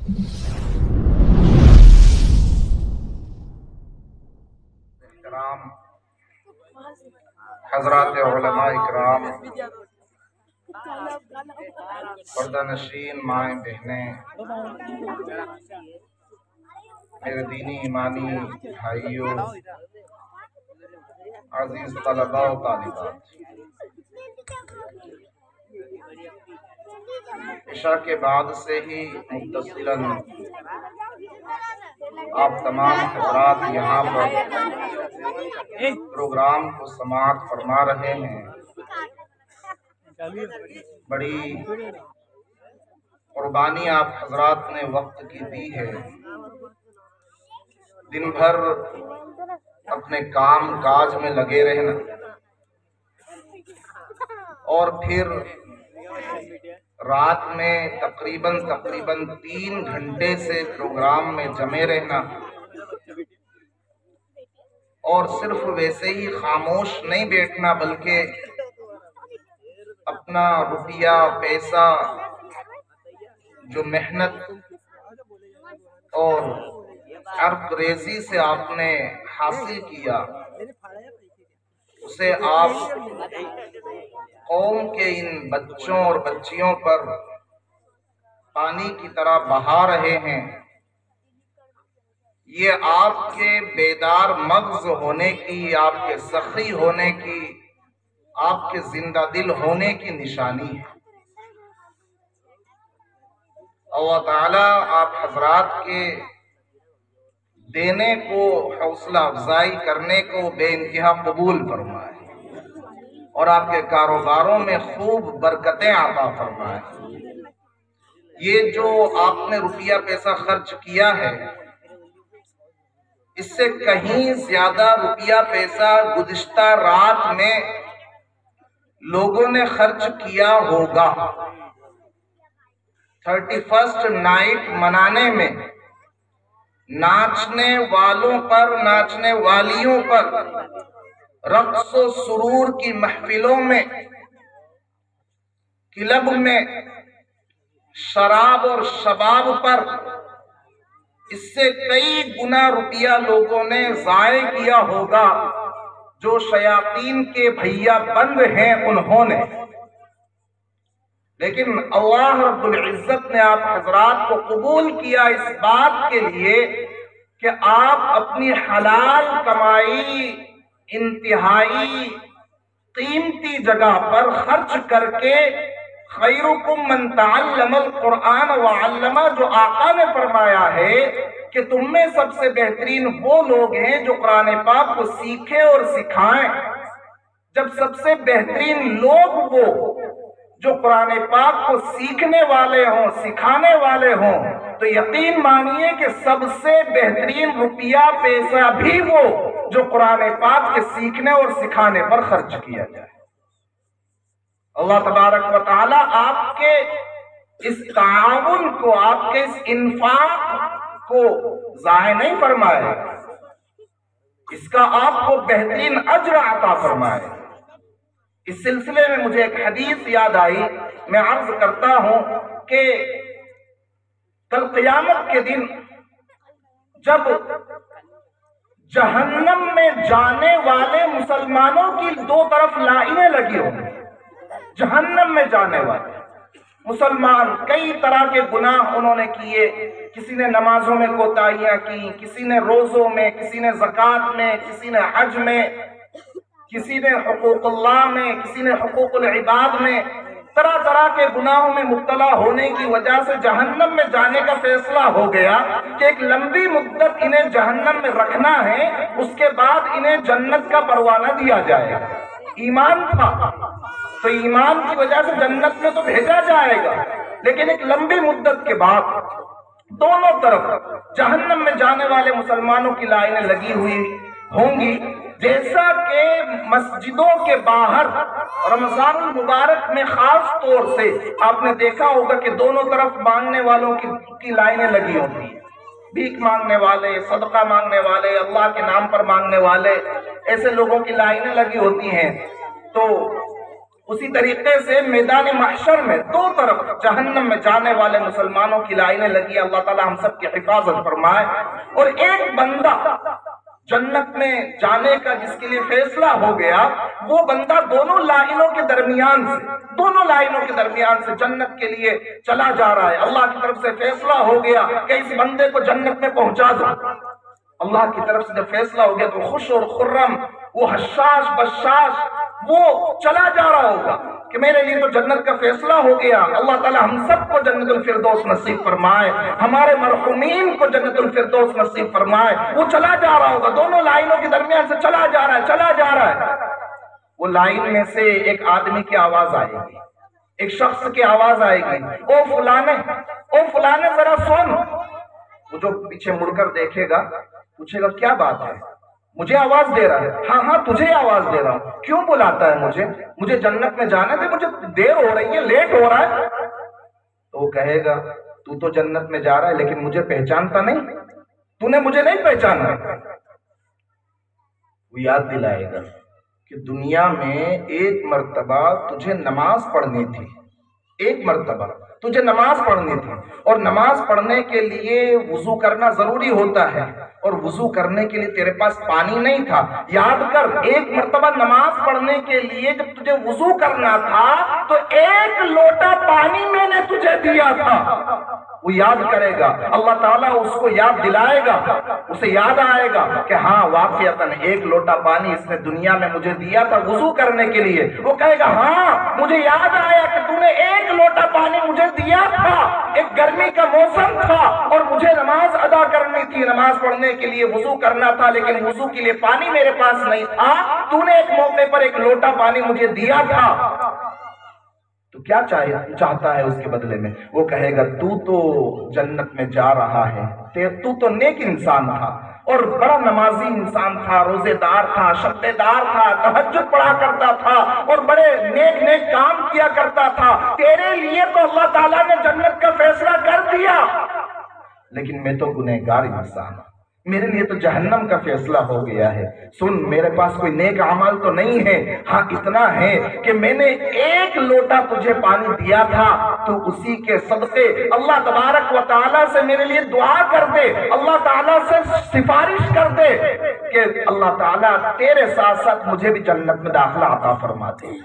احترام حضرات علماء اکرام، پردہ نشین مائیں بہنیں، میرے دینی ایمانی بھائیوں، عزیز طلباء و طالبات، عشاء کے بعد سے ہی متصلاً آپ تمام حضرات یہاں پر پروگرام کو سماعت فرما رہے ہیں۔ بڑی قربانی آپ حضرات نے وقت کی دی ہے۔ دن بھر اپنے کام کاج میں لگے رہنا اور پھر رات میں تقریباً 3 گھنٹے سے پروگرام میں جمے رہنا، اور صرف ویسے ہی خاموش نہیں بیٹھنا بلکہ اپنا روپیہ پیسہ جو محنت اور عرق ریزی سے آپ نے حاصل کیا اسے آپ قوم کے ان بچوں اور بچیوں پر پانی کی طرح بہا رہے ہیں۔ یہ آپ کے بیدار مغز ہونے کی، آپ کے سخی ہونے کی، آپ کے زندہ دل ہونے کی نشانی ہے۔ اللہ تعالیٰ آپ حضرات کے دینے کو، حوصلہ افزائی کرنے کو بے انتہا قبول فرمائے اور آپ کے کاروباروں میں خوب برکتیں عطا فرمائے۔ یہ جو آپ نے روپیہ پیسہ خرچ کیا ہے، اس سے کہیں زیادہ روپیہ پیسہ گزشتہ رات میں لوگوں نے خرچ کیا ہوگا۔ 31st نائٹ منانے میں ناچنے والوں پر، ناچنے والیوں پر، رقص و سرور کی محفلوں میں، کلب میں، شراب اور شباب پر اس سے کئی گنا روپیہ لوگوں نے ضائع کیا ہوگا۔ جو شیاطین کے بھیا بند ہیں انہوں نے، لیکن اللہ رب العزت نے آپ حضرات کو قبول کیا اس بات کے لیے کہ آپ اپنی حلال کمائی انتہائی قیمتی جگہ پر خرچ کر کے خیرکم من تعلم القرآن وعلمہ، جو آقا نے فرمایا ہے کہ تم میں سب سے بہترین وہ لوگ ہیں جو قرآن پاک کو سیکھیں اور سکھائیں۔ جب سب سے بہترین لوگ وہ جو قرآن پاک کو سیکھنے والے ہوں، سکھانے والے ہوں، تو یقین مانیے کہ سب سے بہترین روپیہ پیسہ بھی وہ جو قرآن پاک کے سیکھنے اور سکھانے پر خرچ کیا جائے۔ اللہ تبارک و تعالی آپ کے اس تعاون کو، آپ کے اس انفاق کو ضائع نہیں فرمائے، اس کا آپ کو بہترین اجر عطا فرمائے۔ اس سلسلے میں مجھے ایک حدیث یاد آئی، میں عرض کرتا ہوں کہ کل قیامت کے دن جب جہنم میں جانے والے مسلمانوں کی 2 طرف لائنیں لگی ہوں، جہنم میں جانے والے مسلمان کئی طرح کے گناہ انہوں نے کیے، کسی نے نمازوں میں کوتاہیاں کی، کسی نے روزوں میں، کسی نے زکوٰۃ میں، کسی نے حج میں، کسی نے حقوق اللہ میں، کسی نے حقوق العباد میں، طرح طرح کے گناہوں میں مبتلا ہونے کی وجہ سے جہنم میں جانے کا فیصلہ ہو گیا کہ ایک لمبی مدت انہیں جہنم میں رکھنا ہے، اس کے بعد انہیں جنت کا پروانہ دیا جائے گا۔ ایمان تھا تو ایمان کی وجہ سے جنت میں تو بھیجا جائے گا، لیکن ایک لمبی مدت کے بعد دونوں طرف جہنم میں جانے والے مسلمانوں کی لائنیں لگی ہوئی ہوں گی، جیسا کہ مسجدوں کے باہر رمضان المبارک میں خاص طور سے آپ نے دیکھا ہوگا کہ دونوں طرف مانگنے والوں کی لائنیں لگی ہوتی ہیں، بھیک مانگنے والے، صدقہ مانگنے والے، اللہ کے نام پر مانگنے والے، ایسے لوگوں کی لائنیں لگی ہوتی ہیں۔ تو اسی طریقے سے میدان محشر میں دو طرف جہنم میں جانے والے مسلمانوں کی لائنیں لگی، اللہ تعالی ہم سب کی حفاظت فرمائے، اور ایک بندہ جنت میں جانے کا جس کے لیے فیصلہ ہو گیا، وہ بندہ دونوں لائنوں کے درمیان سے جنت کے لیے چلا جا رہا ہے۔ اللہ کی طرف سے فیصلہ ہو گیا کہ اس بندے کو جنت میں پہنچا دو۔ اللہ کی طرف سے جب فیصلہ ہو گیا تو خوش اور خرم وہ حشاش بشاش وہ چلا جا رہا ہوگا کہ میرے لیے تو جنت کا فیصلہ ہو گیا۔ اللہ تعالی ہم سب کو جنت الفردوس نصیب فرمائے، ہمارے مرحومین کو جنت الفردوس نصیب فرمائے۔ وہ چلا جا رہا ہوگا، دونوں لائنوں کے درمیان سے چلا جا رہا ہے۔ وہ لائن میں سے ایک آدمی کی آواز آئے گی، ایک شخص کی آواز آئے گی، او فلانے ذرا سن۔ وہ جو پیچھے مڑ کر دیکھے گا پوچھے گا کیا بات ہے؟ مجھے آواز دے رہا ہے؟ ہاں تجھے آواز دے رہا ہوں۔ کیوں بلاتا ہے مجھے جنت میں جانا تھا، مجھے دیر ہو رہی ہے، لیٹ ہو رہا ہے۔ تو وہ کہے گا تو تو جنت میں جا رہا ہے لیکن مجھے پہچانتا نہیں، تو نے مجھے نہیں پہچانا۔ وہ یاد دلائے گا کہ دنیا میں ایک مرتبہ تجھے نماز پڑھنی تھی، ایک مرتبہ تجھے نماز پڑھنی تھی، اور نماز پڑھنے کے لیے وضو کرنا ضروری ہوتا ہے، اور وضو کرنے کے لیے تیرے پاس پانی نہیں تھا۔ یاد کر، ایک مرتبہ نماز پڑھنے کے لیے جب تجھے وضو کرنا تھا تو ایک لوٹا پانی میں نے تجھے دیا تھا۔ وہ یاد کرے گا، اللہ تعالیٰ اس کو یاد دلائے گا، اسے یاد آئے گا کہ ہاں واقعتاً ایک لوٹا پانی اس نے دنیا میں مجھے دیا تھا وضو کرنے کے لیے۔ وہ کہے گا ہاں مجھے یاد آیا کہ تو نے ایک لوٹا پانی مجھے دیا تھا، ایک گرمی کا موسم تھا اور مجھے نماز ادا کرنی تھی، نماز پڑھنے کے لیے وضو کرنا تھا، لیکن وضو کے لیے پانی میرے پاس نہیں تھا، تو نے ایک موقع پر ایک لوٹا پانی مجھے دیا تھا۔ تو کیا چاہتا ہے اس کے بدلے میں؟ وہ کہے گا تو جنت میں جا رہا ہے، تو نیک انسان تھا اور بڑا نمازی انسان تھا، روزے دار تھا، شبے دار تھا، تہجد پڑھا کرتا تھا اور بڑے نیک کام کیا کرتا تھا، تیرے لیے تو اللہ تعالیٰ نے جنت کا فیصلہ کر دیا، لیکن میں تو گنہگار انسان ہوں، میرے لیے تو جہنم کا فیصلہ ہو گیا ہے۔ سن، میرے پاس کوئی نیک عمل تو نہیں ہے، ہاں اتنا ہے کہ میں نے ایک لوٹا تجھے پانی دیا تھا، تو اسی کے صدقے اللہ تبارک و تعالیٰ سے میرے لیے دعا کر دے، اللہ تعالیٰ سے سفارش کر دے کہ اللہ تعالیٰ تیرے ساتھ ساتھ مجھے بھی جنت میں داخلہ عطا فرما دے۔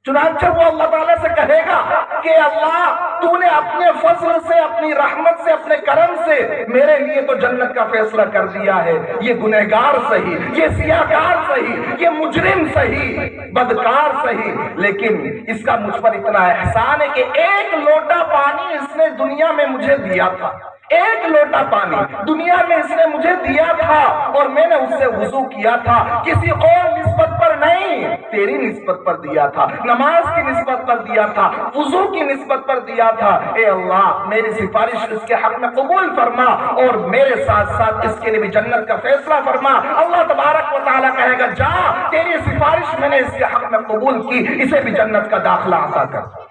چنانچہ وہ اللہ تعالیٰ سے کہے گا کہ اللہ تو نے اپنے فضل سے، اپنی رحمت سے، اپنے کرم سے میرے لیے تو جنت کا فیصلہ کر دیا ہے، یہ گنہگار سہی، یہ سیاہکار سہی، یہ مجرم سہی، بدکار سہی، لیکن اس کا مجھ پر اتنا احسان ہے کہ ایک لوٹا پانی اس نے دنیا میں مجھے دیا تھا، ایک لوٹا پانی دنیا میں اس نے مجھے دیا تھا اور میں نے اس سے وضو کیا تھا، کسی اور نسبت پر نہیں، تیری نسبت پر دیا تھا، نماز کی نسبت پر دیا تھا، وضو کی نسبت پر دیا تھا۔ اے اللہ میری سفارش اس کے حق میں قبول فرما اور میرے ساتھ ساتھ اس کے لیے بھی جنت کا فیصلہ فرما۔ اللہ تبارک و تعالیٰ کہے گا جا، تیری سفارش میں نے اس کے حق میں قبول کی، اسے بھی جنت کا داخلہ عطا کر۔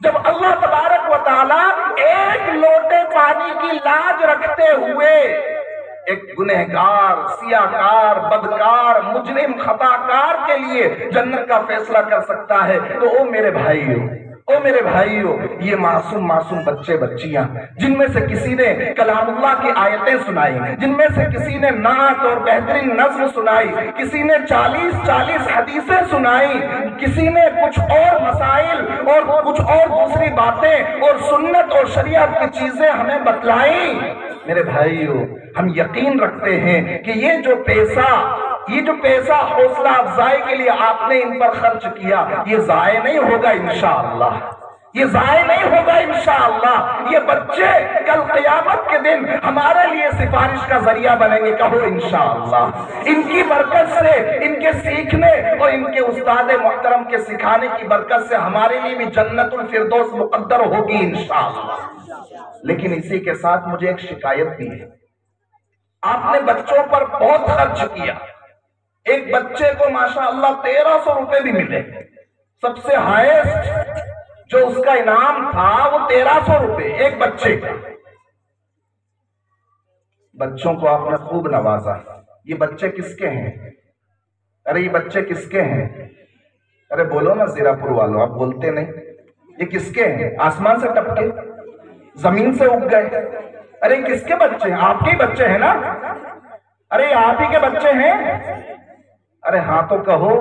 جب اللہ تبارک و تعالیٰ ایک لوٹے پانی کی لاج رکھتے ہوئے ایک گنہگار، سیاہکار، بدکار، مجرم، خطاکار کے لیے جنت کا فیصلہ کر سکتا ہے، تو او میرے بھائیو، یہ معصوم بچے بچیاں جن میں سے کسی نے کلام اللہ کی آیتیں سنائی، جن میں سے کسی نے نعت اور بہترین نظم سنائی، کسی نے 40 حدیثیں سنائی، کسی نے کچھ اور مسائل اور کچھ اور دوسری باتیں اور سنت اور شریعت کی چیزیں ہمیں بتلائیں، میرے بھائیو ہم یقین رکھتے ہیں کہ یہ جو پیسہ حوصلہ افزائی کے لیے آپ نے ان پر خرچ کیا، یہ ضائع نہیں ہوگا انشاءاللہ، یہ ضائع نہیں ہوگا انشاءاللہ۔ یہ بچے کل قیامت کے دن ہمارے لیے سفارش کا ذریعہ بنیں گے، کہو انشاءاللہ۔ ان کی برکت سے، ان کے سیکھنے اور ان کے استاد محترم کے سکھانے کی برکت سے ہمارے لیے بھی جنت الفردوس مقدر ہوگی انشاءاللہ۔ لیکن اسی کے ساتھ مجھے ایک شکایت بھی ہے، آپ نے بچوں پر بہت خرچ کیا، ایک بچے کو ماشاءاللہ 1300 روپے بھی ملے، سب سے ہائیسٹ جو اس کا انعام تھا وہ 1300 روپے ایک بچے کا۔ بچوں کو آپ نے خوب نوازا، یہ بچے کس کے ہیں؟ ارے یہ بچے کس کے ہیں؟ ارے بولو نا زیراپور والوں، آپ بولتے نہیں. یہ کس کے ہیں؟ آسمان سے ٹپکے، زمین سے اگ گئے. ارے کس کے بچے ہیں؟ آپ کے ہی بچے ہیں نا. ارے آپ ہی کے بچے ہیں. ارے ہاں تو کہو.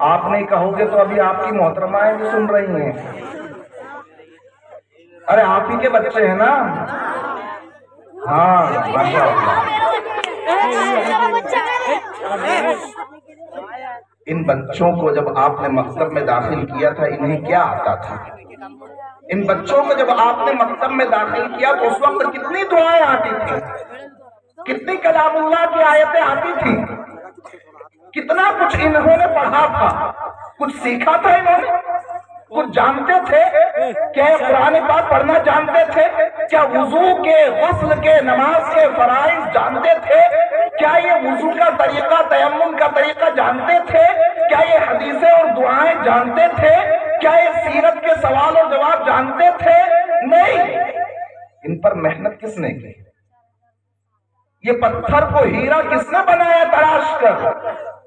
آپ نہیں کہو گے تو ابھی آپ کی محترمائیں بھی سن رہی ہیں. ارے آپ ہی کے بچے ہیں نا. ہاں ماشاء اللہ. ان بچوں کو جب آپ نے مکتب میں داخل کیا تھا انہیں کیا آتا تھا؟ ان بچوں کو جب آپ نے مکتب میں داخل کیا تو اس وقت کتنی دعائیں آتی تھی، کتنی کلام اللہ کی آیتیں آتی تھی، کتنا کچھ انہوں نے پڑھا تھا، کچھ سیکھا تھا انہوں نے، کچھ جانتے تھے. کیا قرآن پاک پڑھنا جانتے تھے؟ کیا وضو کے، غسل کے، نماز کے فرائض جانتے تھے؟ کیا یہ وضو کا طریقہ، تیمم کا طریقہ جانتے تھے؟ کیا یہ حدیثیں اور دعائیں جانتے تھے؟ کیا یہ سیرت کے سوال اور جواب جانتے تھے؟ نہیں. ان پر محنت کس نے کی؟ یہ پتھر کو ہیرا کس نے بنایا تراش کر؟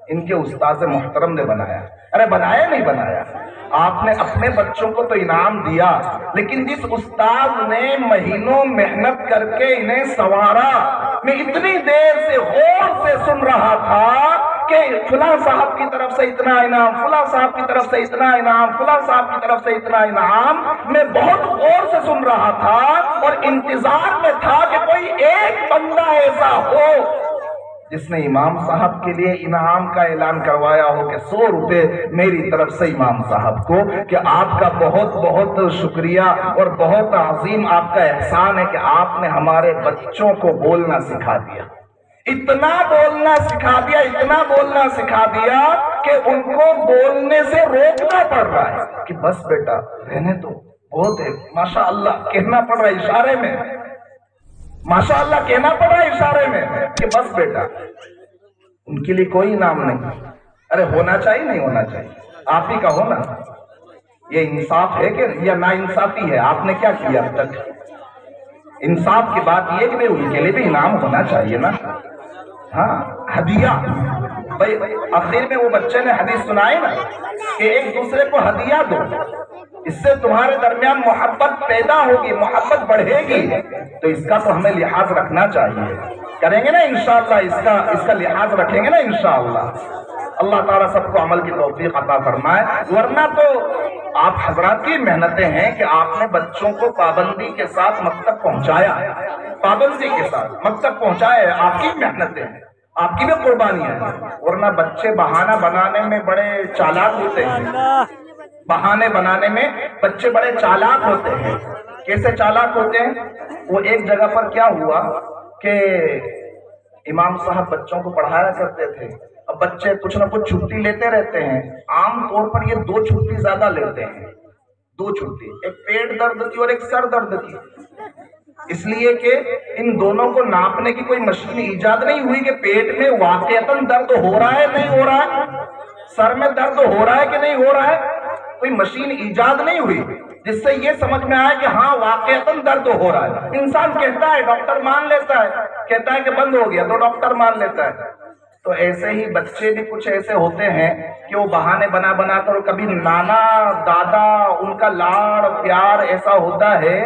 ان کے استاذ محترم نے بنایا. ارے بنایا نہیں بنایا. آپ نے اپنے بچوں کو تو انعام دیا، لیکن جس استاذ نے مہینوں محنت کر کے انہیں سنوارا، میں اتنی دیر سے غور سے سن رہا تھا کہ فلاں صاحب کی طرف سے اتنا انعام، فلاں صاحب کی طرف سے اتنا انعام، فلاں صاحب کی طرف سے اتنا انعام. میں بہت غور سے سن رہا تھا اور انتظار میں تھا کہ کوئی ایک بندہ ایسا ہو جس نے امام صاحب کے لیے انعام کا اعلان کروایا ہو کہ 100 روپے میری طرف سے امام صاحب کو، کہ آپ کا بہت بہت شکریہ اور بہت عظیم آپ کا احسان ہے کہ آپ نے ہمارے بچوں کو بولنا سکھا دیا. اتنا بولنا سکھا دیا، اتنا بولنا سکھا دیا کہ ان کو بولنے سے روکنا پڑ رہا ہے کہ بس بیٹا رہنے دو، بہت ہے. ماشاء اللہ کہنا پڑ رہا ہے اشارے میں، ماشاء اللہ کہنا پڑ رہا ہے اشارے میں کہ بس بیٹا. ان کے لیے کوئی انعام نہیں. ارے ہونا چاہیے نہیں ہونا چاہیے؟ آپ ہی کہو نا. یہ انصاف ہے کہ یا نا انصافی ہے؟ آپ نے کیا کیا اب تک؟ انصاف کی بات یہ کہ ان کے لیے بھی انعام ہونا چاہیے نا. ہاں ہدیہ. بھائی آخر میں وہ بچے نے حدیث سنائی نا کہ ایک دوسرے کو ہدیہ دو، اس سے تمہارے درمیان محبت پیدا ہوگی، محبت بڑھے گی. تو اس کا تو ہمیں لحاظ رکھنا چاہیے. کریں گے نا انشاءاللہ، اس کا لحاظ رکھیں گے نا انشاءاللہ. اللہ تعالیٰ سب کو عمل کی توفیق عطا فرمائے. ورنہ تو آپ حضرات کی محنتیں ہیں کہ آپ نے بچوں کو پابندی کے ساتھ مکتب پہنچایا، پابندی کے ساتھ مکتب پہنچایا. آپ کی محنتیں ہیں، آپ کی بھی قربانیاں ہیں. ورنہ بچے بہانہ بنانے میں بڑے چالاک ہوتے ہیں. بہانے بنانے میں بچے بڑے چالاک ہوتے ہیں. کیسے چالاک ہوتے ہیں؟ وہ ایک جگہ پر کیا ہوا کہ امام صاحب بچوں کو پڑھایا کرتے تھے. اب بچے کچھ نہ کچھ چھٹی لیتے رہتے ہیں. عام طور پر یہ 2 چھٹی زیادہ لیتے ہیں. 2 چھٹی، ایک پیٹ درد کی اور ایک سر درد کی. اس لیے کہ ان دونوں کو ناپنے کی کوئی مشین ایجاد نہیں ہوئی کہ پیٹ میں واقعتاً درد ہو رہا ہے نہیں ہو رہا ہے، سر میں درد ہو رہا ہے کہ نہیں ہو رہا ہے. کوئی مشین ایجاد نہیں ہوئی جس سے یہ سمجھ میں آئے کہ ہاں واقعتاً درد ہو رہا ہے. انسان کہتا ہے، ڈاکٹر مان لیتا ہے، کہتا ہے کہ بند ہو گیا تو ڈاکٹر مان لیتا ہے. تو ایسے ہی بچے بھی کچھ ایسے ہوتے ہیں کہ وہ بہانے بنا بنا کر، کبھی نانا دادا ان کا لاڑ پیار ایسا ہوتا ہے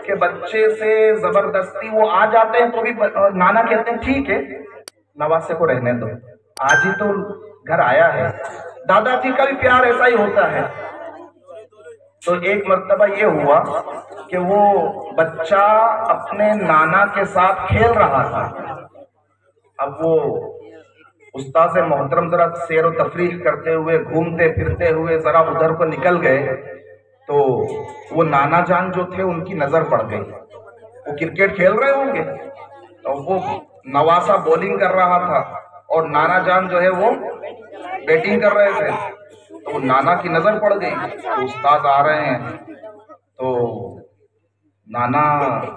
کہ بچے سے زبردستی وہ آ جاتے ہیں تو بھی نانا کہتے ہیں ٹھیک ہے نواسے کو رہنے دو، آج ہی تو گھر آیا ہے. دادا جی کا بھی پیار ایسا ہی ہوتا ہے. تو ایک مرتبہ یہ ہوا کہ وہ بچہ اپنے نانا کے ساتھ کھیل رہا تھا. اب وہ استاذ محترم ذرا سیر و تفریح کرتے ہوئے، گھومتے پھرتے ہوئے ذرا ادھر کو نکل گئے تو وہ نانا جان جو تھے ان کی نظر پڑ گئی. وہ کرکٹ کھیل رہے ہوں گے تو وہ نواسا بولنگ کر رہا تھا اور نانا جان جو ہے وہ بیٹنگ کر رہے تھے. تو نانا کی نظر پڑ گئی. تو استاد آ رہے ہیں تو نانا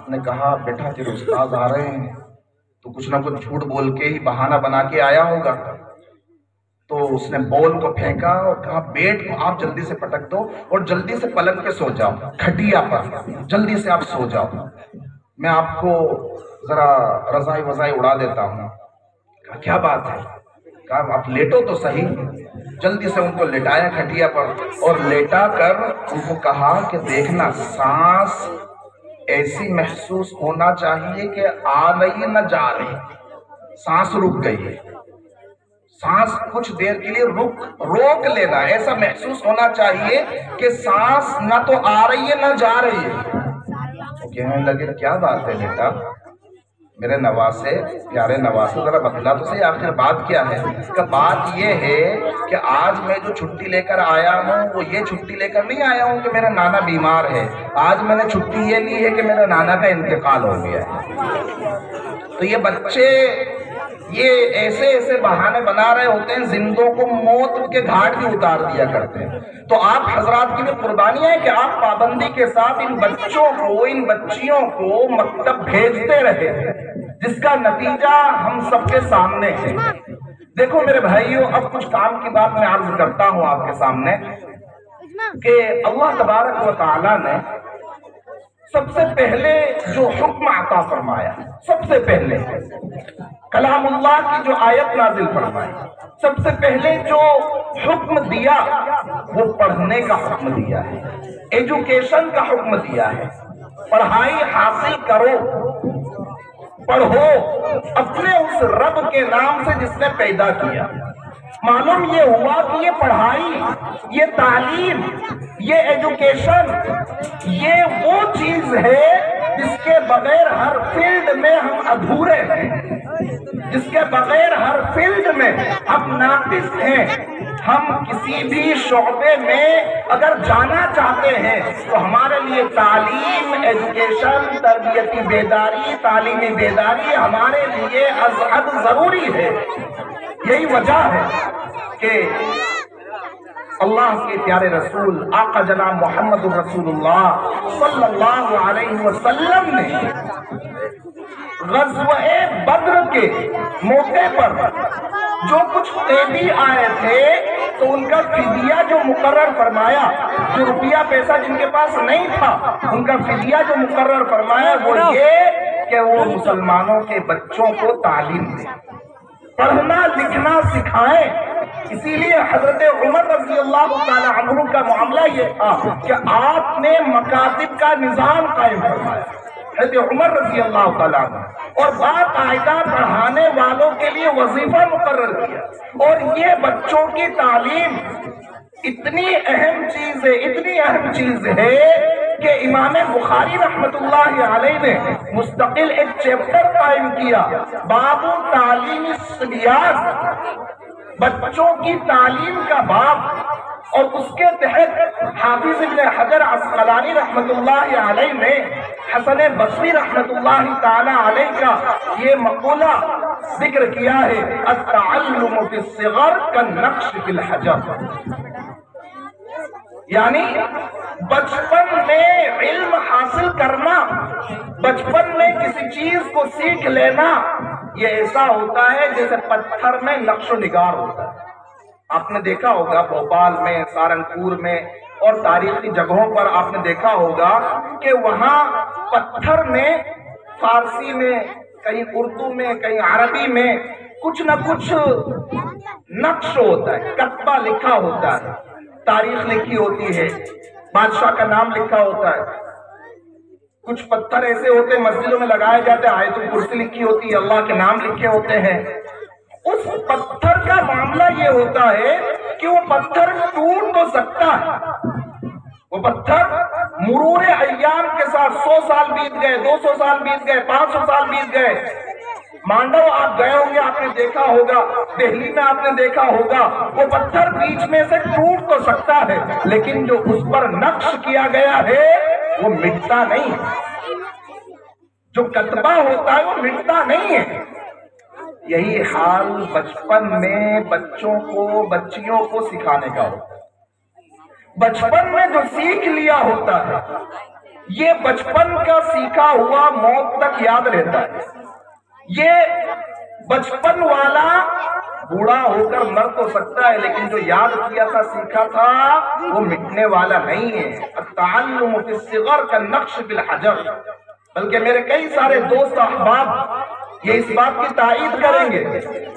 نے کہا بیٹا تیرے استاد آ رہے ہیں تو کچھ نہ کچھ جھوٹ بول کے ہی بہانہ بنا کے آیا ہوگا. تو اس نے بال کو پھینکا اور کہا بیٹ کو آپ جلدی سے پٹک دو اور جلدی سے پلنگ پہ سو جاؤ، کھٹیا پر جلدی سے آپ سو جاؤ، میں آپ کو ذرا رضائی وضائی اڑا دیتا ہوں. کہا کیا بات ہے؟ کہا آپ لیٹو تو صحیح. جلدی سے ان کو لٹایا کھٹیا پر اور لیٹا کر ان کو کہا کہ دیکھنا سانس ایسی محسوس ہونا چاہیے کہ آ رہی نہ جا رہی. سانس رک گئی ہے، سانس کچھ دیر کے لیے روک لینا، ایسا محسوس ہونا چاہیے کہ سانس نہ تو آ رہی ہے نہ جا رہی ہے. کہنے لگے کیا بات ہے بیٹا میرے نواسے، پیارے نواسے، ذرا بتلا تو صحیح آخر بات کیا ہے. کہ بات یہ ہے کہ آج میں جو چھٹی لے کر آیا ہوں وہ یہ چھٹی لے کر نہیں آیا ہوں کہ میرا نانا بیمار ہے. آج میں نے چھٹی یہ لی ہے کہ میرے نانا کا انتقال ہو گیا ہے. تو یہ بچے یہ ایسے ایسے بہانے بنا رہے ہوتے ہیں، زندوں کو موت کے گھاٹ بھی اتار دیا کرتے ہیں. تو آپ حضرات کی بھی قربانی ہے کہ آپ پابندی کے ساتھ ان بچوں کو، ان بچیوں کو مکتب بھیجتے رہے، جس کا نتیجہ ہم سب کے سامنے ہے. دیکھو میرے بھائیوں، اب کچھ کام کی بات میں عرض کرتا ہوں آپ کے سامنے کہ اللہ تبارک و تعالیٰ نے سب سے پہلے جو حکم عطا فرمایا، سب سے پہلے کلام اللہ کی جو آیت نازل فرمائی، سب سے پہلے جو حکم دیا وہ پڑھنے کا حکم دیا ہے، ایجوکیشن کا حکم دیا ہے. پڑھائی حاصل کرو، پڑھو اپنے اس رب کے نام سے جس نے پیدا کیا. معلوم یہ ہوا کہ یہ پڑھائی، یہ تعلیم، یہ ایجوکیشن، یہ وہ چیز ہے جس کے بغیر ہر فیلڈ میں ہم ادھورے ہیں، جس کے بغیر ہر فیلڈ میں ہم ناقص ہیں. ہم کسی بھی شعبے میں اگر جانا چاہتے ہیں تو ہمارے لیے تعلیم، ایجوکیشن، تربیتی بیداری، تعلیمی بیداری ہمارے لیے از حد ضروری ہے. یہی وجہ ہے کہ اللہ کے پیارے رسول آقا جناب محمد رسول اللہ صلی اللہ علیہ وسلم نے غزوہ بدر کے موقع پر جو کچھ قیدی آئے تھے تو ان کا فدیہ جو مقرر فرمایا، جو روپیہ پیسہ جن کے پاس نہیں تھا ان کا فدیہ جو مقرر فرمایا وہ یہ کہ وہ مسلمانوں کے بچوں کو تعلیم دیں، پڑھنا لکھنا سکھائیں. اسی لیے حضرت عمر رضی اللہ تعالی عنہ کا معاملہ یہ تھا کہ آپ نے مکاتب کا نظام قائم فرمایا، حضرت عمر رضی اللہ تعالیٰ عنہ، اور باقاعدہ پڑھانے والوں کے لیے وظیفہ مقرر کیا. اور یہ بچوں کی تعلیم اتنی اہم چیز ہے، اتنی اہم چیز ہے کہ امام بخاری رحمت اللہ علیہ نے مستقل ایک چیپٹر قائم کیا، باب تعلیم الصبیان، بچوں کی تعلیم کا باب. اور اس کے تحت حافظ ابن حجر عسقلانی رحمت اللہ علیہ نے حسن بصری رحمت اللہ تعالی علیہ کا یہ مقولہ ذکر کیا ہے، التعلم فی الصغر کالنقش فی الحجر. یعنی بچپن میں علم حاصل کرنا، بچپن میں کسی چیز کو سیکھ لینا، یہ ایسا ہوتا ہے جیسے پتھر میں نقش و نگار ہوتا ہے. آپ نے دیکھا ہوگا بھوپال میں، سہارنپور میں اور تاریخی جگہوں پر آپ نے دیکھا ہوگا کہ وہاں پتھر میں، فارسی میں، کہیں اردو میں، کہیں عربی میں کچھ نہ کچھ نقش ہوتا ہے، کتبہ لکھا ہوتا ہے، تاریخ لکھی ہوتی ہے، بادشاہ کا نام لکھا ہوتا ہے. کچھ پتھر ایسے ہوتے ہیں مسجدوں میں لگائے جاتے ہیں، آیت الکرسی لکھی ہوتی ہے، اللہ کے نام لکھے ہوتے ہیں. اس پتھر کا معاملہ یہ ہوتا ہے کہ وہ پتھر ٹوٹ تو سکتا ہے، وہ پتھر مرور ایام کے ساتھ 100 سال بیت گئے، 200 سال بیت گئے، 500 سال بیت گئے. مانڈو آپ گئے ہوں گے، آپ نے دیکھا ہوگا، دہلی میں آپ نے دیکھا ہوگا، وہ پتھر بیچ میں سے ٹوٹ تو سکتا ہے لیکن جو اس پر نقش کیا گیا ہے وہ مٹتا نہیں، جو کتبہ ہوتا ہے وہ مٹتا نہیں ہے. یہی حال بچپن میں بچوں کو، بچیوں کو سکھانے کا ہوتا ہے. بچپن میں جو سیکھ لیا ہوتا ہے یہ بچپن کا سیکھا ہوا موت تک یاد رہتا ہے. یہ بچپن والا بوڑھا ہو کر مر تو سکتا ہے لیکن جو یاد کیا تھا، سیکھا تھا، وہ مٹنے والا نہیں ہے. التعلم فی الصغر کالنقش فی الحجر. بلکہ میرے کئی سارے دوست احباب یہ اس بات کی تائید کریں گے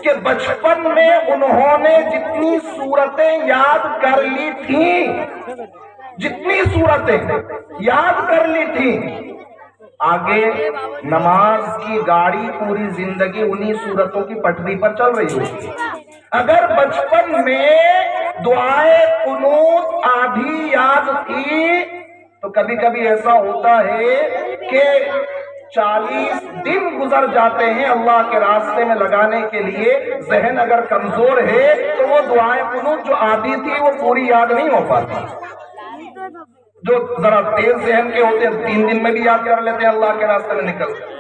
کہ بچپن میں انہوں نے جتنی صورتیں یاد کر لی تھیں، جتنی صورتیں یاد کر لی تھیں، آگے نماز کی گاڑی پوری زندگی انہی صورتوں کی پٹری پر چل رہی ہوگی۔ اگر بچپن میں دعائے قنوت آدھی یاد تھی تو کبھی کبھی ایسا ہوتا ہے کہ 40 دن گزر جاتے ہیں اللہ کے راستے میں لگانے کے لیے، ذہن اگر کمزور ہے تو وہ دعائے قنوت جو آدھی تھی وہ پوری یاد نہیں ہو پاتی۔ جو ذرا تیز ذہن کے ہوتے ہیں 3 دن میں بھی یاد کر لیتے ہیں اللہ کے راستے میں نکل کر۔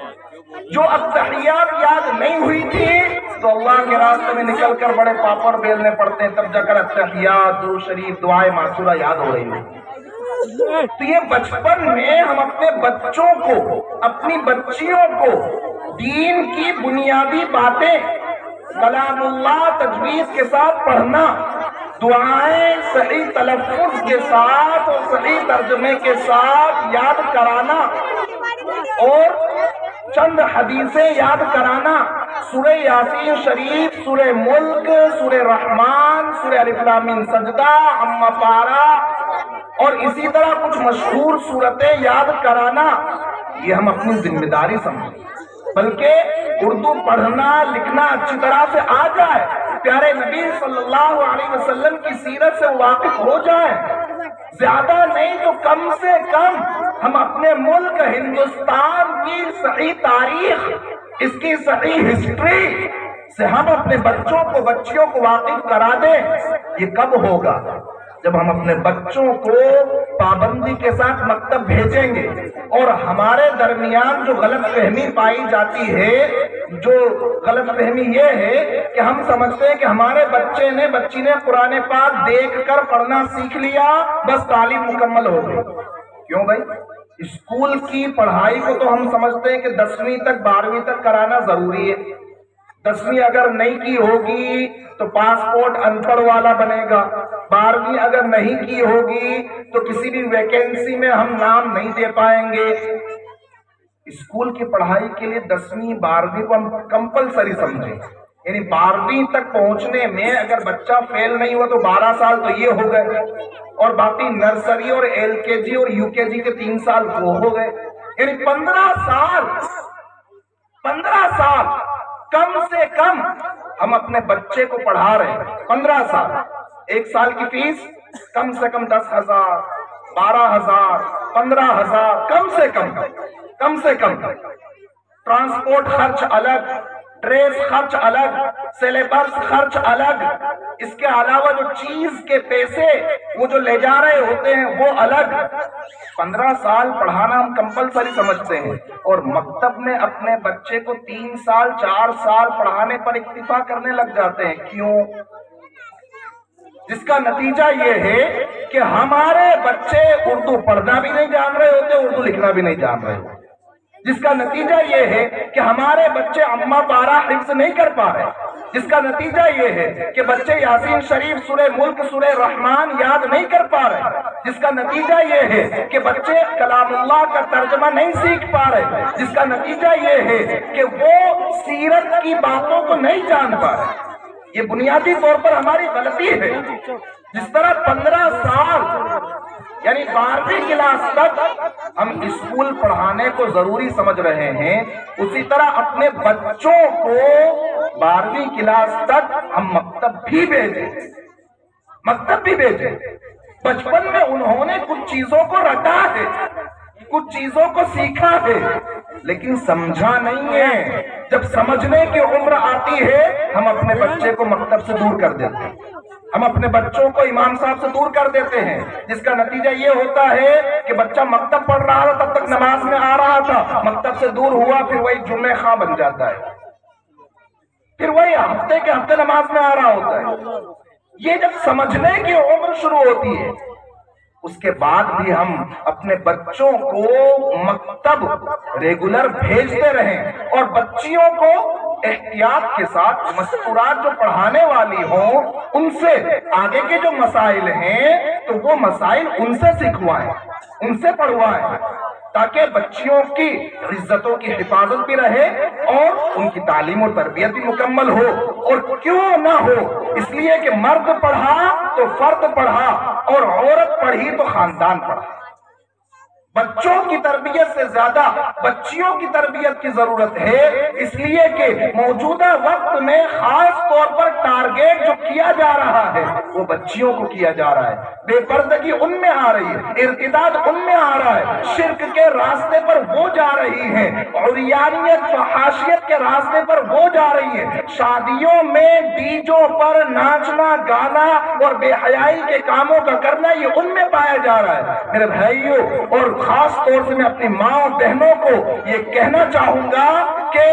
جو التحیات یاد نہیں ہوئی تھی تو اللہ کے راستے میں نکل کر بڑے پاپڑ بیلنے پڑتے ہیں، تب جا کر التحیات، درود شریف، دعائے معصورہ یاد ہو رہی ہوئی۔ تو یہ بچپن میں ہم اپنے بچوں کو، اپنی بچیوں کو دین کی بنیادی باتیں کلام اللہ تجویز کے ساتھ پڑھنا، دعائیں صحیح تلفظ کے ساتھ اور صحیح ترجمے کے ساتھ یاد کرانا، اور چند حدیثیں یاد کرانا، سورہ یاسین شریف، سورہ ملک، سورہ رحمان، سورہ الف لام میم سجدہ، عما پارا، اور اسی طرح کچھ مشہور سورتیں یاد کرانا، یہ ہم اپنی ذمہ داری سمجھیں۔ بلکہ اردو پڑھنا لکھنا اچھی طرح سے آ جائے، پیارے نبی صلی اللہ علیہ وسلم کی سیرت سے واقف ہو جائیں، زیادہ نہیں تو کم سے کم ہم اپنے ملک ہندوستان کی صحیح تاریخ، اس کی صحیح ہسٹری سے ہم اپنے بچوں کو، بچیوں کو واقف کرا دیں۔ یہ کب ہوگا؟ جب ہم اپنے بچوں کو پابندی کے ساتھ مکتب بھیجیں گے، اور ہمارے درمیان جو غلط فہمی پائی جاتی ہے، جو غلط فہمی یہ ہے کہ ہم سمجھتے ہیں کہ ہمارے بچی نے قرآن پاک دیکھ کر پڑھنا سیکھ لیا، بس تعلیم مکمل ہو گئی۔ کیوں بھائی؟ اسکول کی پڑھائی کو تو ہم سمجھتے ہیں کہ 10ویں تک 12ویں تک کرانا ضروری ہے۔ 10ویں اگر نہیں کی ہوگی تو پاسپورٹ ان پڑھ والا بنے گا، 12ویں اگر نہیں کی ہوگی تو کسی بھی ویکینسی میں ہم نام نہیں دے پائیں گے۔ اسکول کی پڑھائی کے لیے 10ویں 12ویں کو ہم کمپلسری سمجھیں، یعنی 12ویں تک پہنچنے میں اگر بچہ فیل نہیں ہوا تو 12 سال تو یہ ہو گئے، اور باقی نرسری اور LKG اور UKG کے 3 سال وہ ہو گئے، یعنی 15 سال کم سے کم ہم اپنے بچے کو پڑھا رہے ہیں۔ 15 سال، 1 سال کی فیس کم سے کم 10,000، 12,000، 15,000، کم سے کم ٹرانسپورٹ خرچ الگ، ڈریس خرچ الگ، سلیبس خرچ الگ، اس کے علاوہ جو چیز کے پیسے وہ جو لے جا رہے ہوتے ہیں وہ الگ۔ 15 سال پڑھانا ہم کمپلسری سمجھتے ہیں، اور مکتب میں اپنے بچے کو 3 سال 4 سال پڑھانے پر اکتفا کرنے لگ جاتے ہیں۔ کیوں؟ جس کا نتیجہ یہ ہے کہ ہمارے بچے اردو پڑھنا بھی نہیں جان رہے ہوتے، اردو لکھنا بھی نہیں جان رہے ہوتے، جس کا نتیجہ یہ ہے کہ ہمارے بچے عما پارا حفظ نہیں کر پا رہے، جس کا نتیجہ یہ ہے کہ بچے یاسین شریف، سورہ ملک، سورہ رحمان یاد نہیں کر پا رہے، جس کا نتیجہ یہ ہے کہ بچے کلام اللہ کا ترجمہ نہیں سیکھ پا رہے، جس کا نتیجہ یہ ہے کہ وہ سیرت کی باتوں کو نہیں جان پا رہے۔ یہ بنیادی طور پر ہماری غلطی ہے۔ جس طرح 15 سال یعنی 12ویں کلاس تک ہم اسکول پڑھانے کو ضروری سمجھ رہے ہیں، اسی طرح اپنے بچوں کو 12ویں کلاس تک ہم مکتب بھی بھیجیں۔ بچپن میں انہوں نے کچھ چیزوں کو رٹا ہے، کچھ چیزوں کو سیکھا ہے، لیکن سمجھا نہیں ہے۔ جب سمجھنے کی عمر آتی ہے ہم اپنے بچے کو مکتب سے دور کر دیتے ہیں، ہم اپنے بچوں کو امام صاحب سے دور کر دیتے ہیں، جس کا نتیجہ یہ ہوتا ہے کہ بچہ مکتب پڑھ رہا تھا تب تک نماز میں آ رہا تھا، مکتب سے دور ہوا پھر وہی جمعہ خواہ بن جاتا ہے، پھر وہی ہفتے کے ہفتے نماز میں آ رہا ہوتا ہے۔ یہ جب سمجھنے کی عمر شروع ہوتی ہے اس کے بعد بھی ہم اپنے بچوں کو مکتب ریگولر بھیجتے رہیں، اور بچیوں کو احتیاط کے ساتھ مستورات جو پڑھانے والی ہوں ان سے آگے کے جو مسائل ہیں تو وہ مسائل ان سے سکھوائیں، ان سے پڑھوائیں۔ تاکہ بچیوں کی عزتوں کی حفاظت بھی رہے اور ان کی تعلیم و تربیت بھی مکمل ہو. اور کیوں نہ ہو؟ اس لیے کہ مرد پڑھا تو فرد پڑھا اور عورت پڑھی تو خاندان پڑھا. بچوں کی تربیت سے زیادہ بچیوں کی تربیت کی ضرورت ہے، اس لیے کہ موجودہ وقت میں خاص طور پر ٹارگیٹ جو کیا جا رہا ہے وہ بچیوں کو کیا جا رہا ہے. بے پردگی ان میں آ رہی ہے، ارتداد ان میں آ رہا ہے، شرک کے راستے پر وہ جا رہی ہے، عریانیت فحاشیت کے راستے پر وہ جا رہی ہے. شادیوں میں ڈیجوں پر ناچنا گانا اور بے حیائی کے کاموں کا کرنا یہ ان میں پایا جا رہا ہے. میرے بھائیوں، اور خاص طور سے میں اپنی ماں اور بہنوں کو یہ کہنا چاہوں گا کہ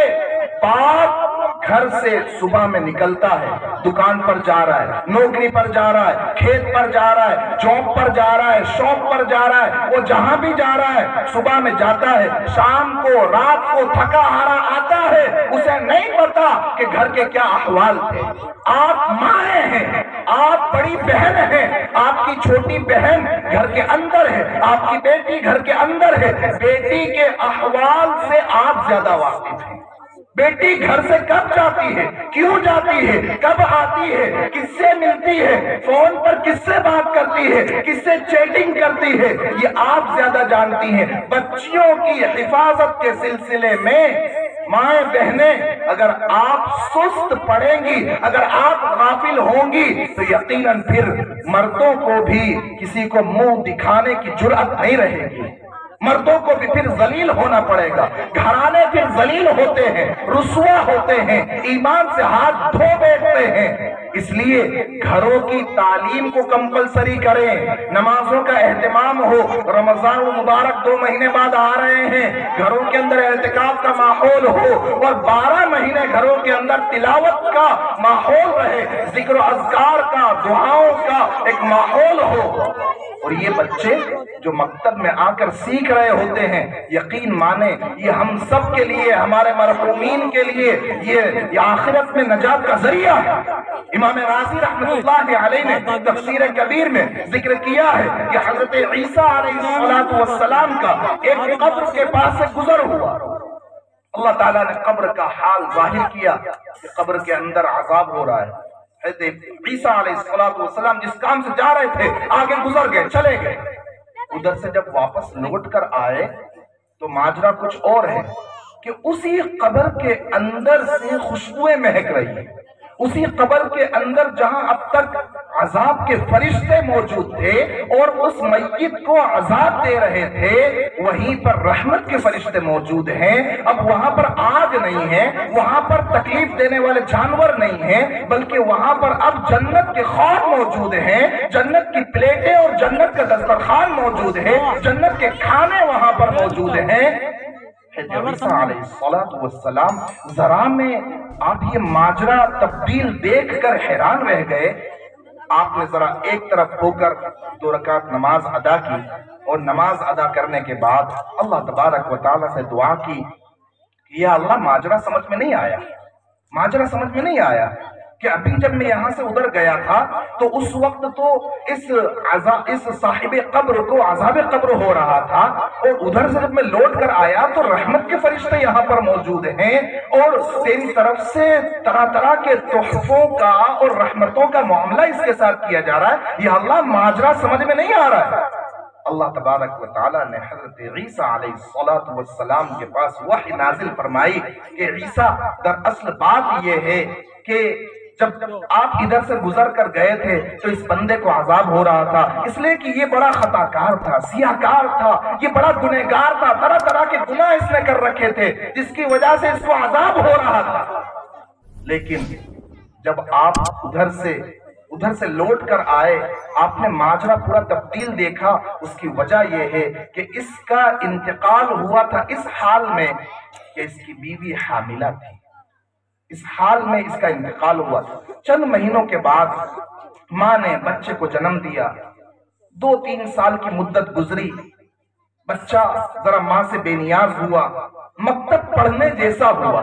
باپ گھر سے صبح میں نکلتا ہے، دکان پر جا رہا ہے، نوکری پر جا رہا ہے، کھیت پر جا رہا ہے، جاب پر جا رہا ہے، شاپ پر جا رہا ہے، وہ جہاں بھی جا رہا ہے صبح میں جاتا ہے، شام کو رات کو تھکا ہارا آتا ہے. اسے نہیں پتا کہ گھر کے کیا احوال تھے. آپ مائیں ہیں، آپ بڑی بہن ہیں، آپ کی چھوٹی بہن گھر کے اندر ہے، آپ کی بیٹی گھر کے اندر ہے. بیٹی کے احوال سے آپ زیادہ واقف ہیں. بیٹی گھر سے کب جاتی ہے، کیوں جاتی ہے، کب آتی ہے، کس سے ملتی ہے، فون پر کس سے بات کرتی ہے، کس سے چیٹنگ کرتی ہے، یہ آپ زیادہ جانتی ہیں. بچیوں کی حفاظت کے سلسلے میں مائیں بہنیں اگر آپ سست پڑیں گی، اگر آپ غافل ہوں گی تو یقیناً پھر مردوں کو بھی کسی کو منہ دکھانے کی جرأت نہیں رہے گی. مردوں کو بھی پھر ذلیل ہونا پڑے گا. گھرانے پھر ذلیل ہوتے ہیں، رسوا ہوتے ہیں، ایمان سے ہاتھ دھو بیٹھتے ہیں. اس لیے گھروں کی تعلیم کو کمپلسری کریں، نمازوں کا اہتمام ہو. رمضان المبارک 2 مہینے بعد آ رہے ہیں، گھروں کے اندر اعتکاف کا ماحول ہو اور 12 مہینے گھروں کے اندر تلاوت کا ماحول رہے، ذکر و اذکار کا، دعاؤں کا ایک ماحول ہو. اور یہ بچے جو مکتب میں آ کر سیکھ رہے ہوتے ہیں، یقین مانیں یہ ہم سب کے لیے، ہمارے مرحومین کے لیے یہ آخرت میں نجات کا ذریعہ ہے. امام راضی رحمۃ اللہ علیہ نے تفسیر کبیر میں ذکر کیا ہے کہ حضرت عیسیٰ علیہ السلام کا ایک قبر کے پاس سے گزر ہوا. اللہ تعالیٰ نے قبر کا حال ظاہر کیا کہ قبر کے اندر عذاب ہو رہا ہے. حضرت عیسیٰ علیہ السلام جس کام سے جا رہے تھے آگے گزر گئے، چلے گئے. ادھر سے جب واپس لوٹ کر آئے تو ماجرا کچھ اور ہے کہ اسی قبر کے اندر سے خوشبوئیں مہک رہی ہیں. اسی قبر کے اندر جہاں اب تک عذاب کے فرشتے موجود تھے اور اس میت کو عذاب دے رہے تھے، وہیں پر رحمت کے فرشتے موجود ہیں. اب وہاں پر آگ نہیں ہے، وہاں پر تکلیف دینے والے جانور نہیں ہیں، بلکہ وہاں پر اب جنت کے خواب موجود ہیں، جنت کی پلیٹیں اور جنت کا دسترخوان موجود ہے، جنت کے کھانے وہاں پر موجود ہیں. عیسیٰ علیہ السلام ذرا میں آپ یہ ماجرا تبدیل دیکھ کر حیران رہ گئے. آپ نے ذرا ایک طرف ہو کر 2 رکعت نماز ادا کی اور نماز ادا کرنے کے بعد اللہ تبارک و تعالیٰ سے دعا کی کہ یا اللہ ماجرا سمجھ میں نہیں آیا، ماجرا سمجھ میں نہیں آیا کہ ابھی جب میں یہاں سے ادھر گیا تھا تو اس وقت تو اس صاحب قبر کو عذاب قبر ہو رہا تھا، اور ادھر سے جب میں لوٹ کر آیا تو رحمت کے فرشتے یہاں پر موجود ہیں اور تیری طرف سے طرح طرح کے تحفوں کا اور رحمتوں کا معاملہ اس کے ساتھ کیا جا رہا ہے. یہ اللہ ماجرا سمجھ میں نہیں آ رہا ہے. اللہ تبارک و تعالیٰ نے حضرت عیسیٰ علیہ السلام کے پاس وحی نازل فرمائی کہ عیسیٰ دراصل بات یہ ہے کہ جب آپ ادھر سے گزر کر گئے تھے تو اس بندے کو عذاب ہو رہا تھا، اس لیے کہ یہ بڑا خطا کار تھا، سیاہ کار تھا، یہ بڑا گنہگار تھا، طرح طرح کے گناہ اس نے کر رکھے تھے جس کی وجہ سے اس کو عذاب ہو رہا تھا. لیکن جب آپ ادھر سے لوٹ کر آئے، آپ نے ماجرا پورا تبدیل دیکھا. اس کی وجہ یہ ہے کہ اس کا انتقال ہوا تھا اس حال میں کہ اس کی بیوی حاملہ تھی. اس حال میں اس کا انتقال ہوا تھا. چند مہینوں کے بعد ماں نے بچے کو جنم دیا. 2-3 سال کی مدت گزری، بچہ ذرا ماں سے بے نیاز ہوا، مکتب پڑھنے جیسا ہوا،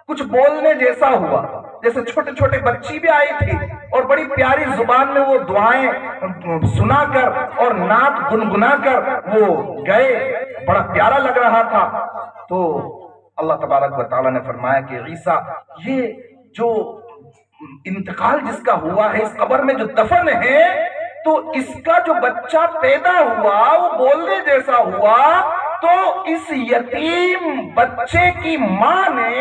کچھ بولنے جیسا ہوا. جیسے چھوٹے چھوٹے بچی بھی آئی تھی اور بڑی پیاری زبان میں وہ دعائیں سنا کر اور نعت گنگنا کر وہ گئے، بڑا پیارا لگ رہا تھا۔ تو اللہ تبارک و تعالیٰ نے فرمایا کہ عیسیٰ، یہ جو انتقال جس کا ہوا ہے، اس قبر میں جو دفن ہے، تو اس کا جو بچہ پیدا ہوا وہ بولنے جیسا ہوا، تو اس یتیم بچے کی ماں نے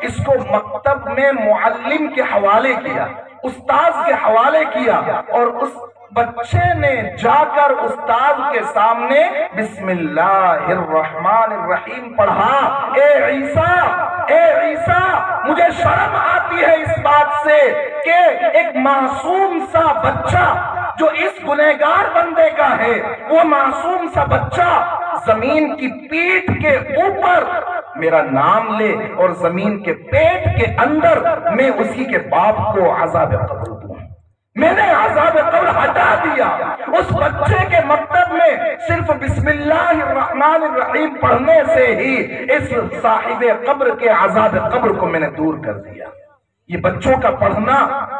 اس کو مکتب میں معلم کے حوالے کیا، استاذ کے حوالے کیا، اور اس بچے نے جا کر استاد کے سامنے بسم اللہ الرحمن الرحیم پڑھا۔ اے عیسیٰ مجھے شرم آتی ہے اس بات سے کہ ایک معصوم سا بچہ جو اس گنہگار بندے کا ہے، وہ معصوم سا بچہ زمین کی پیٹھ کے اوپر میرا نام لے اور زمین کے پیٹ کے اندر میں اسی کے باپ کو عذاب قبر دوں۔ میں نے عذاب قبر ہٹا دیا۔ اس بچے کے مکتب میں صرف بسم اللہ الرحمن الرحیم پڑھنے سے ہی اس صاحب قبر کے عذاب قبر کو میں نے دور کر دیا۔ یہ بچوں کا پڑھنا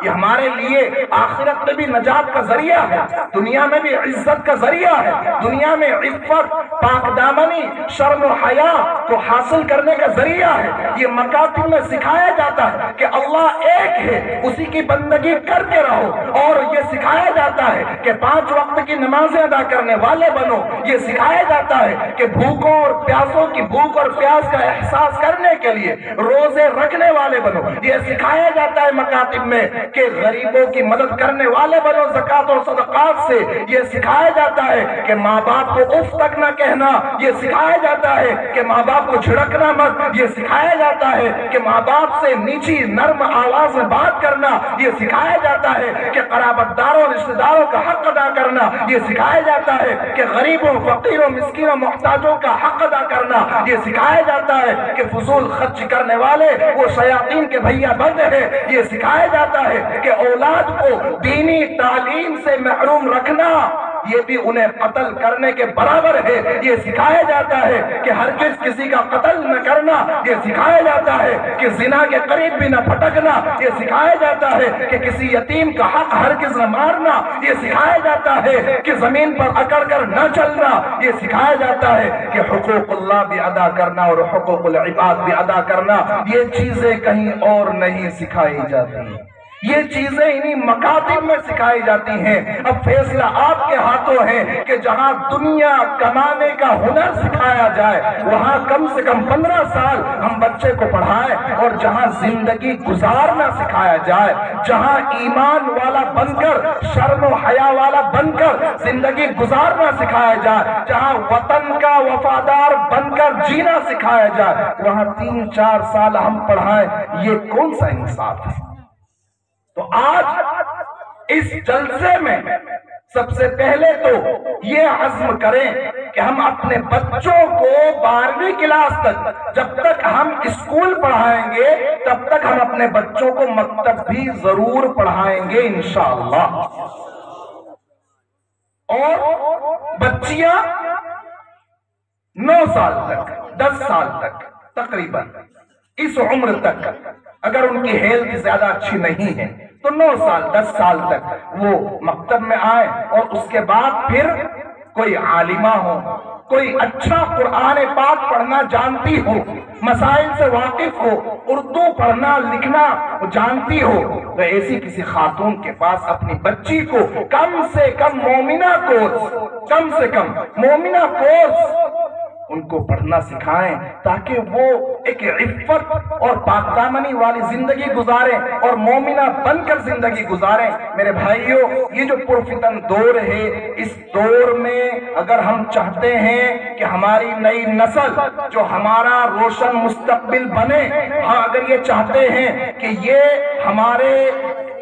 یہ ہمارے لیے آخرت میں بھی نجات کا ذریعہ ہے، دنیا میں بھی عزت کا ذریعہ ہے، دنیا میں عفت، پاک دامنی، شرم و حیا کو حاصل کرنے کا ذریعہ ہے۔ یہ مکاتب میں سکھایا جاتا ہے کہ اللہ ایک ہے، اسی کی بندگی کر کے رہو، اور یہ سکھایا جاتا ہے کہ 5 وقت کی نمازیں ادا کرنے والے بنو۔ یہ سکھایا جاتا ہے کہ بھوکوں اور پیاسوں کی بھوک اور پیاس کا احساس کرنے کے لیے روزے رکھنے والے بنو۔ یہ سکھایا جاتا ہے مکاتب میں کہ غریبوں کی مدد کرنے والے بنو زکوٰۃ اور صدقات سے۔ یہ سکھایا جاتا ہے کہ ماں باپ کو اف تک نہ کہنا۔ یہ سکھایا جاتا ہے کہ ماں باپ کو جھڑکنا مت۔ یہ سکھایا جاتا ہے کہ ماں باپ سے نیچی نرم آواز میں بات کرنا۔ یہ سکھایا جاتا ہے کہ قرابت داروں رشتہ داروں کا حق ادا کرنا۔ یہ سکھایا جاتا ہے کہ غریبوں، فقیروں، مسکینوں، محتاجوں کا حق ادا کرنا۔ یہ سکھایا جاتا ہے کہ فضول خرچ کرنے والے وہ شیاطین کے بھیا بند ہے۔ یہ سکھایا جاتا ہے کہ اولاد کو دینی تعلیم سے محروم رکھنا یہ بھی انہیں قتل کرنے کے برابر ہے۔ یہ سکھایا جاتا ہے کہ ہرگز کسی کا قتل نہ کرنا۔ یہ سکھایا جاتا ہے کہ زنا کے قریب بھی نہ پھٹکنا۔ یہ سکھایا جاتا ہے کہ کسی یتیم کا حق ہرگز نہ مارنا۔ یہ سکھایا جاتا ہے کہ زمین پر اکڑ کر نہ چلنا۔ یہ سکھایا جاتا ہے کہ حقوق اللہ بھی ادا کرنا اور حقوق العباد بھی ادا کرنا۔ یہ چیزیں کہیں اور نہیں سکھائی جاتی، یہ چیزیں انہی مکاتب میں سکھائی جاتی ہیں۔ اب فیصلہ آپ کے ہاتھوں ہے کہ جہاں دنیا کمانے کا ہنر سکھایا جائے وہاں کم سے کم 15 سال ہم بچے کو پڑھائیں، اور جہاں زندگی گزارنا سکھایا جائے، جہاں ایمان والا بن کر، شرم و حیا والا بن کر زندگی گزارنا سکھایا جائے، جہاں وطن کا وفادار بن کر جینا سکھایا جائے، وہاں 3-4 سال ہم پڑھائیں، یہ کون سا انصاف ہے؟ تو آج اس جلسے میں سب سے پہلے تو یہ عزم کریں کہ ہم اپنے بچوں کو 12ویں کلاس تک، جب تک ہم اسکول پڑھائیں گے تب تک ہم اپنے بچوں کو مکتب بھی ضرور پڑھائیں گے انشاءاللہ۔ اور بچیاں 9 سال تک، 10 سال تک تقریباً اس عمر تک، اگر ان کی ہیلتھ زیادہ اچھی نہیں ہے تو 9 سال 10 سال تک وہ مکتب میں آئے، اور اس کے بعد پھر کوئی عالمہ ہو، کوئی اچھا قرآن پاک پڑھنا جانتی ہو، مسائل سے واقف ہو، اردو پڑھنا لکھنا جانتی ہو، تو ایسی کسی خاتون کے پاس اپنی بچی کو کم سے کم مومنہ کورس ان کو پڑھنا سکھائیں، تاکہ وہ ایک عفت اور پاک دامنی والی زندگی گزاریں اور مومنہ بن کر زندگی گزاریں۔ میرے بھائیوں، یہ جو پرفتن دور ہے، اس دور میں اگر ہم چاہتے ہیں کہ ہماری نئی نسل جو ہمارا روشن مستقبل بنے، اگر یہ چاہتے ہیں کہ یہ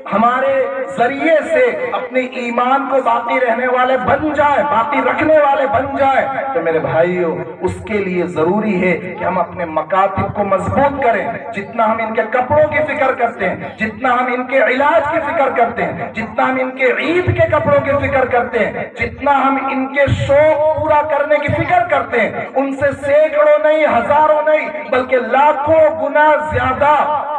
ہمارے ذریعے سے اپنے ایمان کو باقی رہنے والے بن جائے، باقی رکھنے والے بن جائے، تو میرے بھائیوں اس کے لیے ضروری ہے کہ ہم اپنے مکاتب کو مضبوط کریں۔ جتنا ہم ان کے کپڑوں کی فکر کرتے ہیں، جتنا ہم ان کے علاج کی فکر کرتے ہیں، جتنا ہم ان کے عید کے کپڑوں کی فکر کرتے ہیں، جتنا ہم ان کے شوق پورا کرنے کی فکر کرتے ہیں، ان سے سینکڑوں نہیں، ہزاروں نہیں، بلکہ لاکھوں گنا زیادہ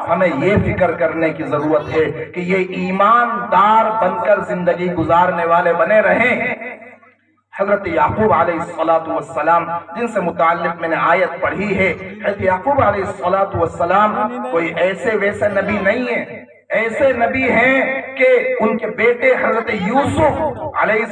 ہمیں یہ فکر کرنے کی ضرورت ہے کہ یہ ایماندار بن کر زندگی گزارنے والے بنے رہیں۔ حضرت یعقوب علیہ السلام جن سے متعلق میں نے آیت پڑھی ہے، حضرت یعقوب علیہ السلام کوئی ایسے ویسے نبی نہیں ہیں، ایسے نبی ہیں کہ ان کے بیٹے حضرت یوسف علیہ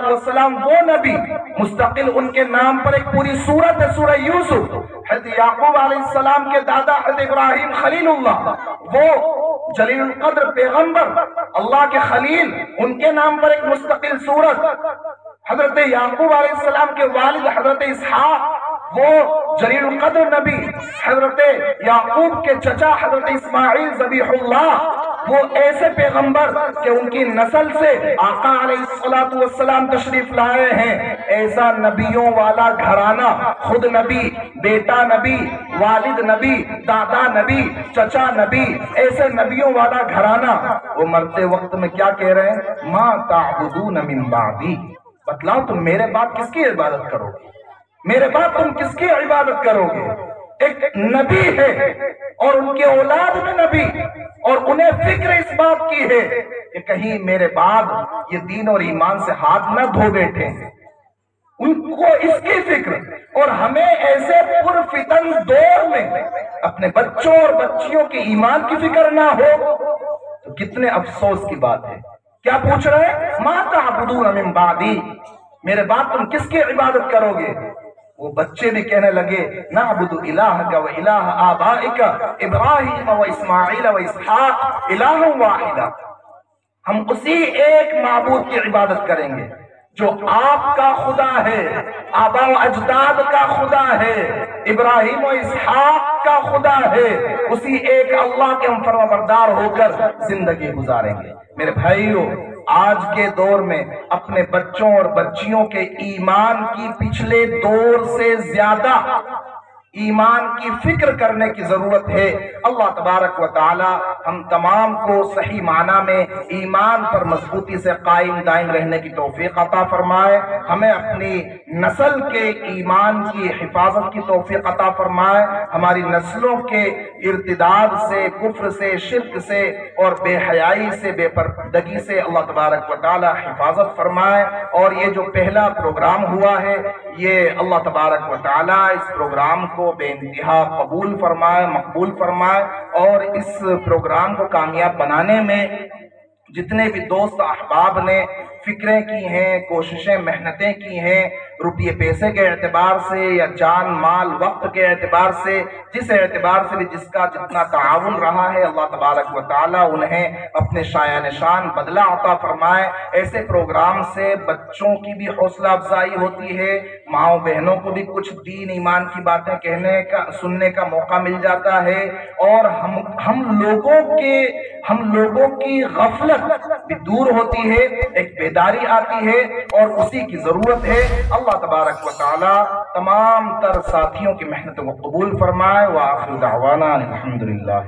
السلام وہ نبی، مستقل ان کے نام پر ایک پوری سورت ہے سورہ یوسف۔ حضرت یعقوب علیہ السلام کے دادا حضرت ابراہیم خلیل اللہ، وہ جلیل القدر پیغمبر اللہ کے خلیل، ان کے نام پر ایک مستقل سورت۔ حضرت یعقوب علیہ السلام کے والد حضرت اسحاق، وہ جلیل القدر نبی۔ حضرت یعقوب کے چچا حضرت اسماعیل ذبیح اللہ، وہ ایسے پیغمبر کہ ان کی نسل سے آقا علیہ السلام تشریف لائے ہیں۔ ایسا نبیوں والا گھرانہ، خود نبی، بیٹا نبی، والد نبی، دادا نبی، چچا نبی، ایسے نبیوں والا گھرانہ، وہ مرتے وقت میں کیا کہہ رہے ہیں؟ ما تعبدون من بعدی، بتلاؤ تم میرے بعد کس کی عبادت کرو گے؟ میرے بعد تم کس کی عبادت کرو گے؟ ایک نبی ہے اور ان کے اولاد میں نبی، اور انہیں فکر اس بات کی ہے کہ کہیں میرے بعد یہ دین اور ایمان سے ہاتھ نہ دھو بیٹھے، ان کو اس کی فکر۔ اور ہمیں ایسے پرفتن دور میں اپنے بچوں اور بچیوں کے ایمان کی فکر نہ ہو تو کتنے افسوس کی بات ہے۔ کیا پوچھ رہے ہیں؟ ما تعبدون من بعدی، میرے بعد تم کس کی عبادت کرو گے؟ وہ بچے بھی کہنے لگے نعبد الہک و الہ آبائک ابراہیم و اسماعیل و اسحاق الہ واحدہ، ہم اسی ایک معبود کی عبادت کریں گے جو آپ کا خدا ہے، آبا و اجداد کا خدا ہے، ابراہیم و اسحاق کا خدا ہے، اسی ایک اللہ کے ہم فرمانبردار ہو کر زندگی گزاریں گے۔ میرے بھائیو، آج کے دور میں اپنے بچوں اور بچیوں کے ایمان کی پچھلے دور سے زیادہ ایمان کی فکر کرنے کی ضرورت ہے۔ اللہ تبارک و تعالی ہم تمام کو صحیح معنی میں ایمان پر مضبوطی سے قائم دائم رہنے کی توفیق عطا فرمائے، ہمیں اپنی نسل کے ایمان کی حفاظت کی توفیق عطا فرمائے، ہماری نسلوں کے ارتداد سے، کفر سے، شرک سے اور بے حیائی سے، بے پردگی سے اللہ تبارک و تعالی حفاظت فرمائے۔ اور یہ جو پہلا پروگرام ہوا ہے، یہ اللہ تبارک و تعالی اس پروگرام کو بے انتہا قبول فرمائے، مقبول فرمائے، اور اس پروگرام کو کامیاب بنانے میں جتنے بھی دوست احباب نے فکریں کی ہیں، کوششیں محنتیں کی ہیں، روپیے پیسے کے اعتبار سے یا جان مال وقت کے اعتبار سے، جس اعتبار سے بھی جس کا جتنا تعاون رہا ہے، اللہ تبارک و تعالی انہیں اپنے شایان شان بدلہ عطا فرمائے۔ ایسے پروگرام سے بچوں کی بھی حوصلہ افزائی ہوتی ہے، ماؤں بہنوں کو بھی کچھ دین ایمان کی باتیں کہنے کا سننے کا موقع مل جاتا ہے، اور ہم لوگوں کی غفلت بھی دور ہوتی ہے، ایک بیداری آتی ہے، اور اسی کی ضرورت ہے۔ اللہ تبارک و تعالی تمام تر ساتھیوں کی محنت کو قبول فرمائے۔ وآخر دعوانا الحمدللہ۔